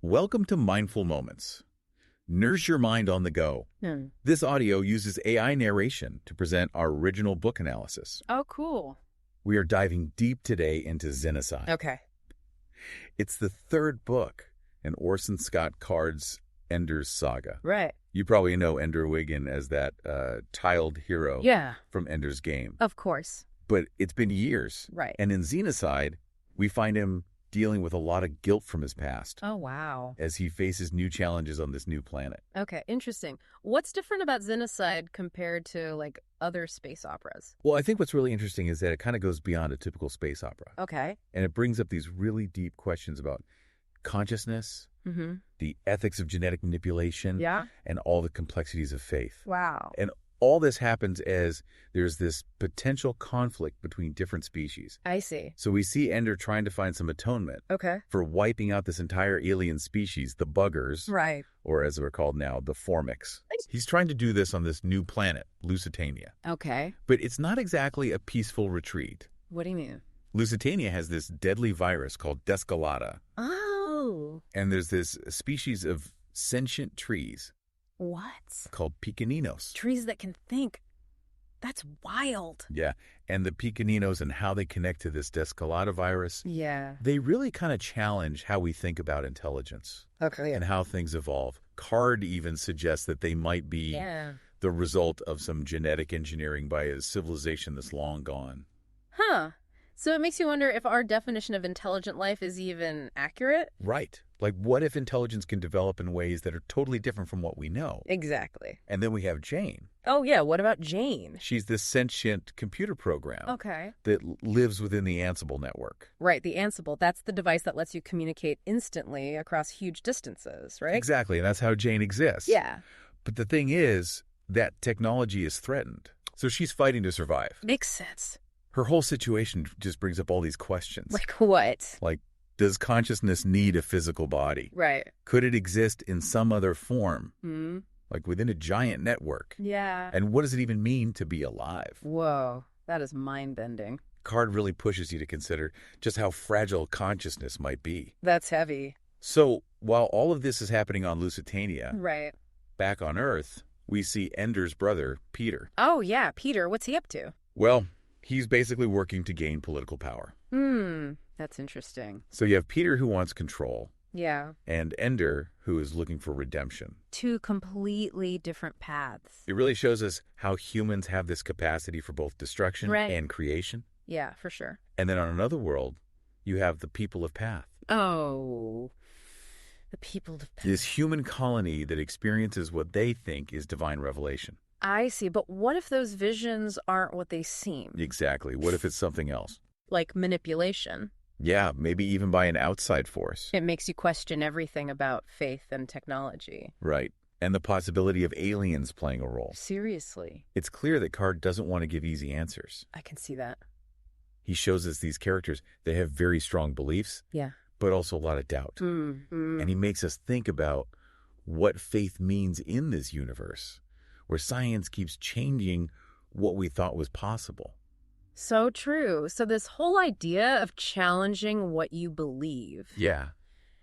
Welcome to Mindful Moments. Nourish your mind on the go. This audio uses AI narration to present our original book analysis. Oh, cool. We are diving deep today into Xenocide. Okay. It's the third book in Orson Scott Card's Ender's Saga. Right. You probably know Ender Wiggin as that tiled hero from Ender's Game. Of course. But it's been years. Right. And in Xenocide, we find him dealing with a lot of guilt from his past. Oh, wow. As he faces new challenges on this new planet. Okay, interesting. What's different about Xenocide compared to, like, other space operas? Well, I think what's really interesting is that it kind of goes beyond a typical space opera. Okay. And it brings up these really deep questions about consciousness, the ethics of genetic manipulation, and all the complexities of faith. Wow. And all this happens as there's this potential conflict between different species. I see. So we see Ender trying to find some atonement for wiping out this entire alien species, the buggers, Right. or as they're called now, the formics. He's trying to do this on this new planet, Lusitania. Okay. But it's not exactly a peaceful retreat. What do you mean? Lusitania has this deadly virus called Descolata. Oh. And there's this species of sentient trees. What? Called picaninos. Trees that can think. That's wild. Yeah. And the picaninos and how they connect to this Descolata virus. Yeah. They really kind of challenge how we think about intelligence. Okay. And how things evolve. Card even suggests that they might be the result of some genetic engineering by a civilization that's long gone. Huh. So it makes you wonder if our definition of intelligent life is even accurate? Right. Like, what if intelligence can develop in ways that are totally different from what we know? Exactly. And then we have Jane. Oh, yeah. What about Jane? She's this sentient computer program that lives within the Ansible network. Right. The Ansible. That's the device that lets you communicate instantly across huge distances, right? Exactly. And that's how Jane exists. Yeah. But the thing is, that technology is threatened. So she's fighting to survive. Makes sense. Her whole situation just brings up all these questions. Like what? Like, does consciousness need a physical body? Right. Could it exist in some other form? Like within a giant network? Yeah. And what does it even mean to be alive? Whoa, that is mind-bending. Card really pushes you to consider just how fragile consciousness might be. That's heavy. So, while all of this is happening on Lusitania, back on Earth, we see Ender's brother, Peter. Oh, yeah, Peter. What's he up to? Well, he's basically working to gain political power. That's interesting. So you have Peter who wants control. Yeah. And Ender who is looking for redemption. Two completely different paths. It really shows us how humans have this capacity for both destruction and creation. Yeah, for sure. And then on another world, you have the people of Path. Oh, the people of Path. This human colony that experiences what they think is divine revelation. I see, but what if those visions aren't what they seem? Exactly. What if it's something else? Like manipulation. Yeah, maybe even by an outside force. It makes you question everything about faith and technology. Right. And the possibility of aliens playing a role. Seriously. It's clear that Card doesn't want to give easy answers. I can see that. He shows us these characters. They have very strong beliefs. Yeah. But also a lot of doubt. And he makes us think about what faith means in this universe, where science keeps changing what we thought was possible. So true. So this whole idea of challenging what you believe. Yeah.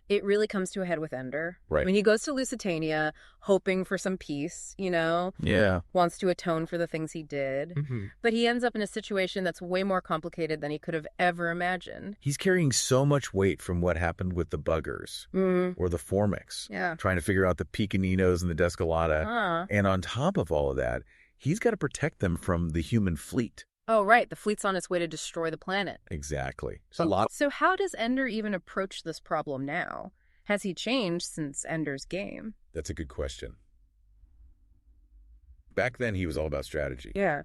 It really comes to a head with Ender. Right. I mean, he goes to Lusitania hoping for some peace, you know? Yeah. Wants to atone for the things he did. But he ends up in a situation that's way more complicated than he could have ever imagined. He's carrying so much weight from what happened with the buggers or the formics. Yeah. Trying to figure out the pecaninos and the Descolata. And on top of all of that, he's got to protect them from the human fleet. Oh, right. The fleet's on its way to destroy the planet. Exactly. So how does Ender even approach this problem now? Has he changed since Ender's Game? That's a good question. Back then, he was all about strategy. Yeah.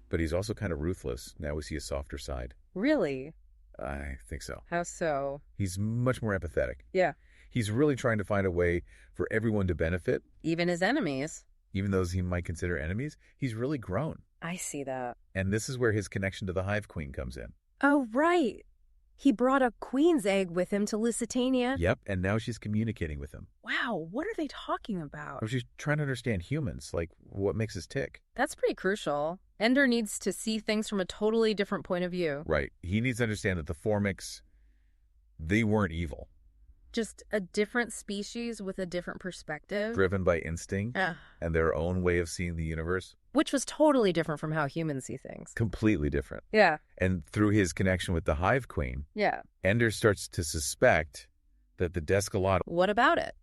But he's also kind of ruthless. Now we see a softer side. Really? I think so. How so? He's much more empathetic. Yeah. He's really trying to find a way for everyone to benefit. Even his enemies. Even those he might consider enemies. He's really grown. I see that. And this is where his connection to the Hive Queen comes in. Oh, right. He brought a queen's egg with him to Lusitania. Yep, and now she's communicating with him. Wow, what are they talking about? She's trying to understand humans, like what makes us tick. That's pretty crucial. Ender needs to see things from a totally different point of view. Right. He needs to understand that the formics, they weren't evil. Just a different species with a different perspective. Driven by instinct and their own way of seeing the universe. Which was totally different from how humans see things. Completely different. Yeah. And through his connection with the Hive Queen, Ender starts to suspect that the Descolada... What about it?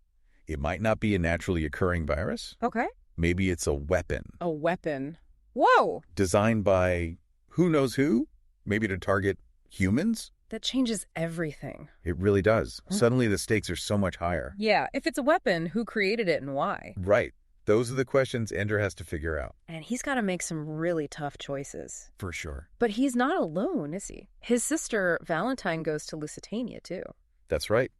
It might not be a naturally occurring virus. Okay. Maybe it's a weapon. A weapon. Whoa! Designed by who knows who? Maybe to target humans? That changes everything. It really does. Suddenly the stakes are so much higher. Yeah, if it's a weapon, who created it and why? Right. Those are the questions Ender has to figure out. And he's got to make some really tough choices. For sure. But he's not alone, is he? His sister, Valentine, goes to Lusitania, too. That's right.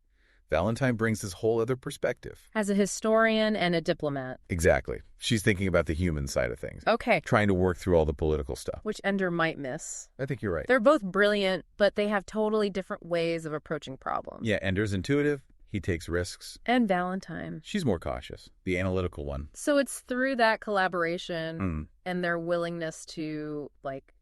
Valentine brings this whole other perspective. As a historian and a diplomat. Exactly. She's thinking about the human side of things. Okay. Trying to work through all the political stuff. Which Ender might miss. I think you're right. They're both brilliant, but they have totally different ways of approaching problems. Yeah, Ender's intuitive. He takes risks. And Valentine. She's more cautious, the analytical one. So it's through that collaboration and their willingness to,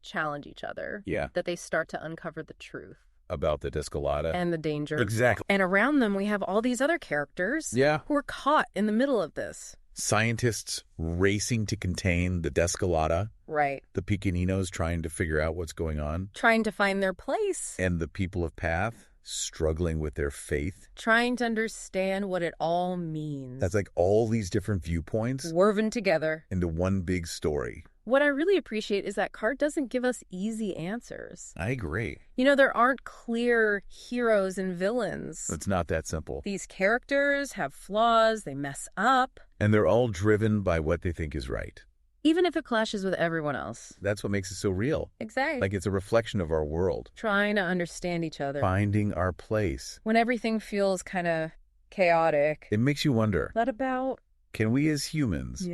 challenge each other that they start to uncover the truth. About the Descolada. And the danger. Exactly. And around them, we have all these other characters who are caught in the middle of this. Scientists racing to contain the Descolada. Right. The Pequeninos trying to figure out what's going on. Trying to find their place. And the people of Path struggling with their faith. Trying to understand what it all means. That's like all these different viewpoints. Woven together. Into one big story. What I really appreciate is that Card doesn't give us easy answers. I agree. There aren't clear heroes and villains. It's not that simple. These characters have flaws, they mess up. And they're all driven by what they think is right. Even if it clashes with everyone else. That's what makes it so real. Exactly. Like it's a reflection of our world. Trying to understand each other. Finding our place. When everything feels kind of chaotic. It makes you wonder. What about... Can we as humans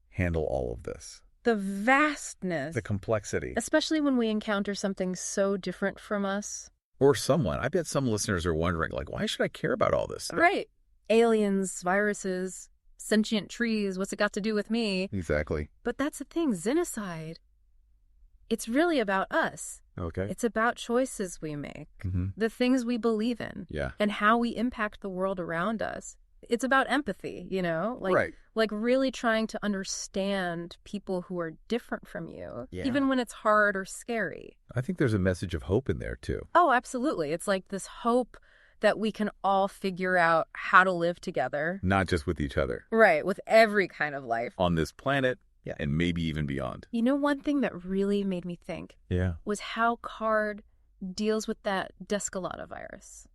handle all of this? The vastness. The complexity. Especially when we encounter something so different from us. Or someone. I bet some listeners are wondering, why should I care about all this stuff? Right. Aliens, viruses, sentient trees. What's it got to do with me? Exactly. But that's the thing. Xenocide. It's really about us. Okay. It's about choices we make. The things we believe in. Yeah. And how we impact the world around us. It's about empathy, right. Like really trying to understand people who are different from you, even when it's hard or scary. I think there's a message of hope in there, too. Oh, absolutely. It's like this hope that we can all figure out how to live together. Not just with each other. Right, with every kind of life. On this planet, and maybe even beyond. One thing that really made me think was how Card deals with that Descolada virus.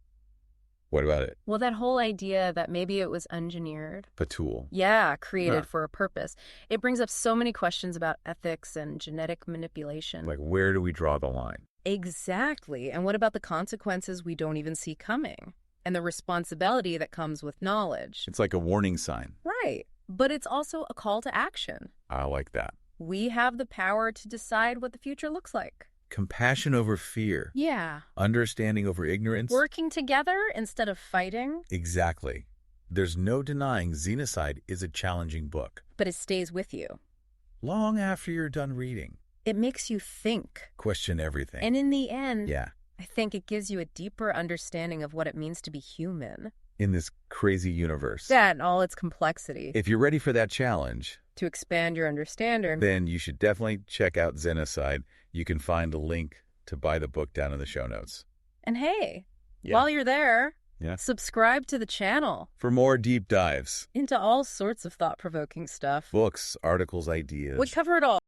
What about it? Well, that whole idea that maybe it was engineered. A tool. Yeah, created for a purpose. It brings up so many questions about ethics and genetic manipulation. Like, where do we draw the line? Exactly. And what about the consequences we don't even see coming? And the responsibility that comes with knowledge. It's like a warning sign. Right. But it's also a call to action. I like that. We have the power to decide what the future looks like. Compassion over fear. Yeah. Understanding over ignorance. Working together instead of fighting. Exactly. There's no denying Xenocide is a challenging book. But it stays with you. Long after you're done reading. It makes you think. Question everything. And in the end, I think it gives you a deeper understanding of what it means to be human. In this crazy universe. And all its complexity. If you're ready for that challenge. To expand your understanding. Then you should definitely check out Xenocide. You can find a link to buy the book down in the show notes. And hey, while you're there, subscribe to the channel. For more deep dives. Into all sorts of thought-provoking stuff. Books, articles, ideas. We cover it all.